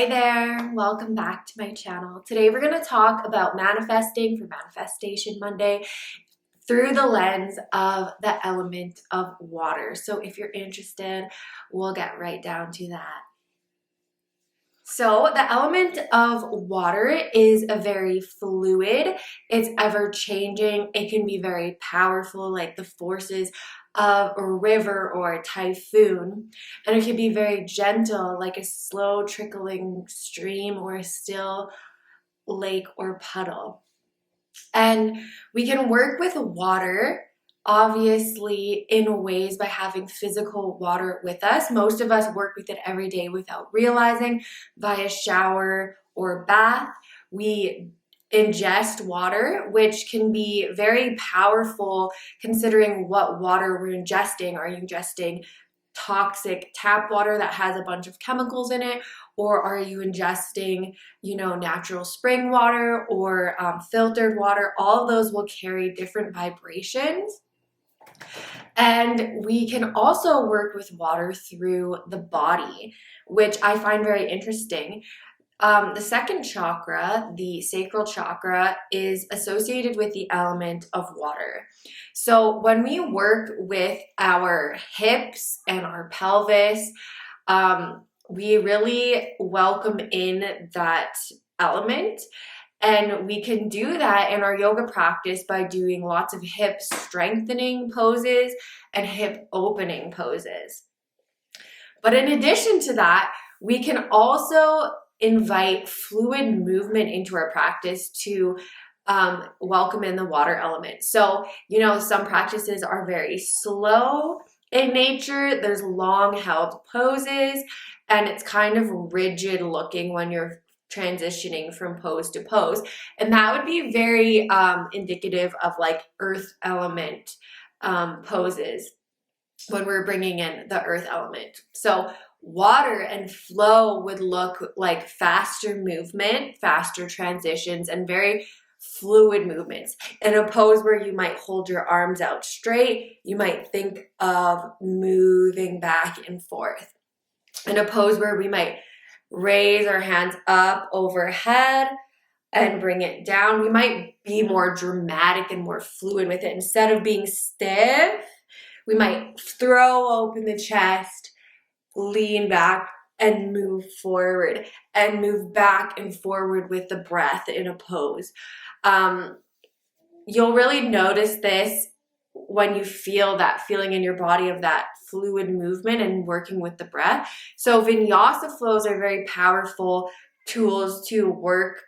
Hey there, welcome back to my channel. Today we're going to talk about manifesting for Manifestation Monday through the lens of the element of water. So if you're interested, we'll get right down to that. So the element of water is a very fluid, it's ever changing, it can be very powerful like the forces of a river or a typhoon, and it can be very gentle like a slow trickling stream or a still lake or puddle. And we can work with water obviously in ways by having physical water with us. Most of us work with it every day without realizing via shower or bath. We ingest water, which can be very powerful considering what water we're ingesting. Are you ingesting toxic tap water that has a bunch of chemicals in it, or are you ingesting natural spring water or filtered water? All of those will carry different vibrations. And we can also work with water through the body, which I find very interesting. The second chakra, the sacral chakra, is associated with the element of water. So when we work with our hips and our pelvis, we really welcome in that element. And we can do that in our yoga practice by doing lots of hip strengthening poses and hip opening poses. But in addition to that, we can also invite fluid movement into our practice to welcome in the water element. So, some practices are very slow in nature. There's long held poses and it's kind of rigid looking when you're transitioning from pose to pose. And that would be very indicative of like earth element poses when we're bringing in the earth element. So water and flow would look like faster movement, faster transitions, and very fluid movements. In a pose where you might hold your arms out straight, you might think of moving back and forth. In a pose where we might raise our hands up overhead and bring it down, we might be more dramatic and more fluid with it. Instead of being stiff, we might throw open the chest, lean back, and move forward and move back and forward with the breath in a pose. You'll really notice this when you feel that feeling in your body of that fluid movement and working with the breath. So vinyasa flows are very powerful tools to work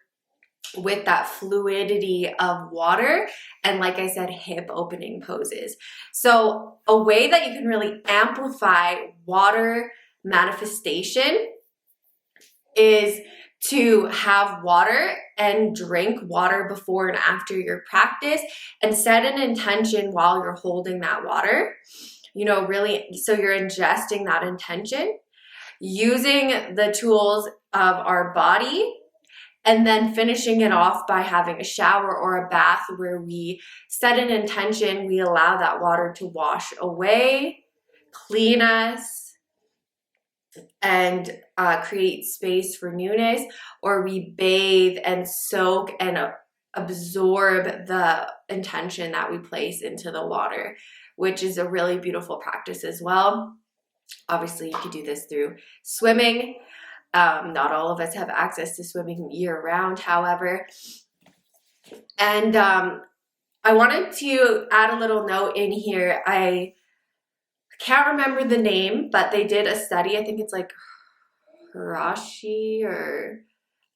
with that fluidity of water and, like I said, hip opening poses. So a way that you can really amplify water manifestation is to have water and drink water before and after your practice and set an intention while you're holding that water, really, so you're ingesting that intention using the tools of our body, and then finishing it off by having a shower or a bath where we set an intention, we allow that water to wash away, clean us, and create space for newness, or we bathe and soak and absorb the intention that we place into the water, which is a really beautiful practice as well. Obviously, you could do this through swimming. Not all of us have access to swimming year-round, however. And I wanted to add a little note in here. I can't remember the name, but they did a study. I think it's like Hirashi, or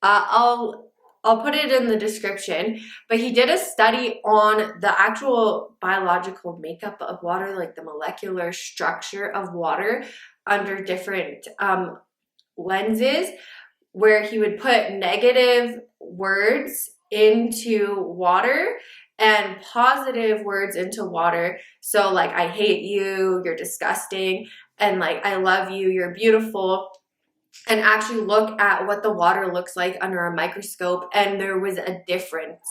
I'll put it in the description. But he did a study on the actual biological makeup of water, like the molecular structure of water under different lenses, where he would put negative words into water and positive words into water. So like, I hate you, you're disgusting, and like, I love you, you're beautiful. And actually look at what the water looks like under a microscope. And there was a difference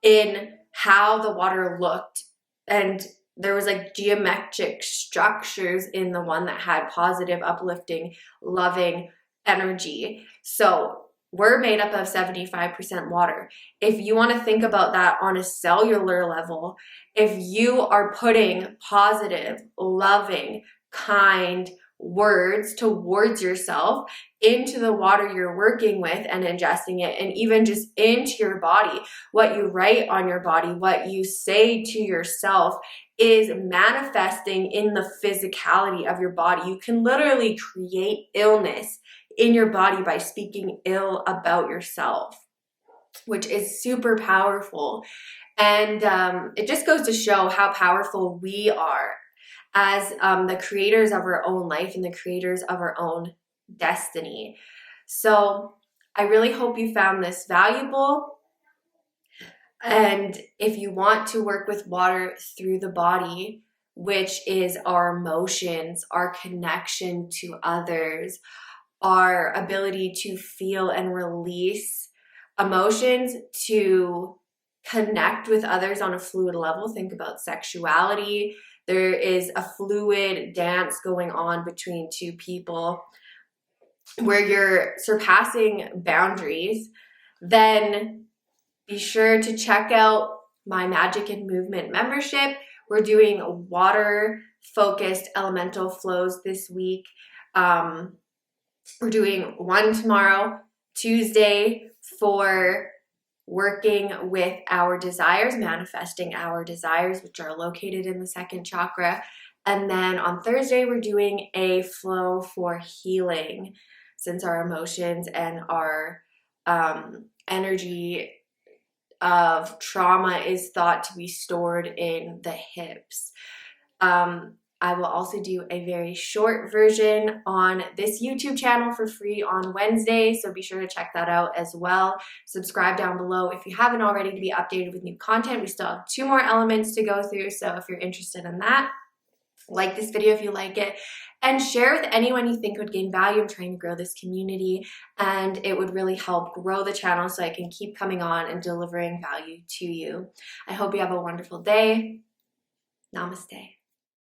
in how the water looked. And there was like geometric structures in the one that had positive, uplifting, loving energy. So we're made up of 75% water. If you want to think about that on a cellular level, if you are putting positive, loving, kind words towards yourself into the water you're working with and ingesting it, and even just into your body, what you write on your body, what you say to yourself is manifesting in the physicality of your body. You can literally create illness in your body by speaking ill about yourself, which is super powerful. And it just goes to show how powerful we are as the creators of our own life and the creators of our own destiny. So I really hope you found this valuable. And if you want to work with water through the body, which is our emotions, our connection to others, our ability to feel and release emotions, to connect with others on a fluid level. Think about sexuality. There is a fluid dance going on between two people where you're surpassing boundaries. Then be sure to check out my Magic and Movement membership. We're doing water-focused elemental flows this week. We're doing one tomorrow, Tuesday, for working with our desires, manifesting our desires, which are located in the second chakra. And then on Thursday, we're doing a flow for healing, since our emotions and our energy of trauma is thought to be stored in the hips. I will also do a very short version on this YouTube channel for free on Wednesday, so be sure to check that out as well. Subscribe down below if you haven't already to be updated with new content. We still have 2 more elements to go through, so if you're interested in that, like this video if you like it, and share with anyone you think would gain value. I'm trying to grow this community, and it would really help grow the channel so I can keep coming on and delivering value to you. I hope you have a wonderful day. Namaste.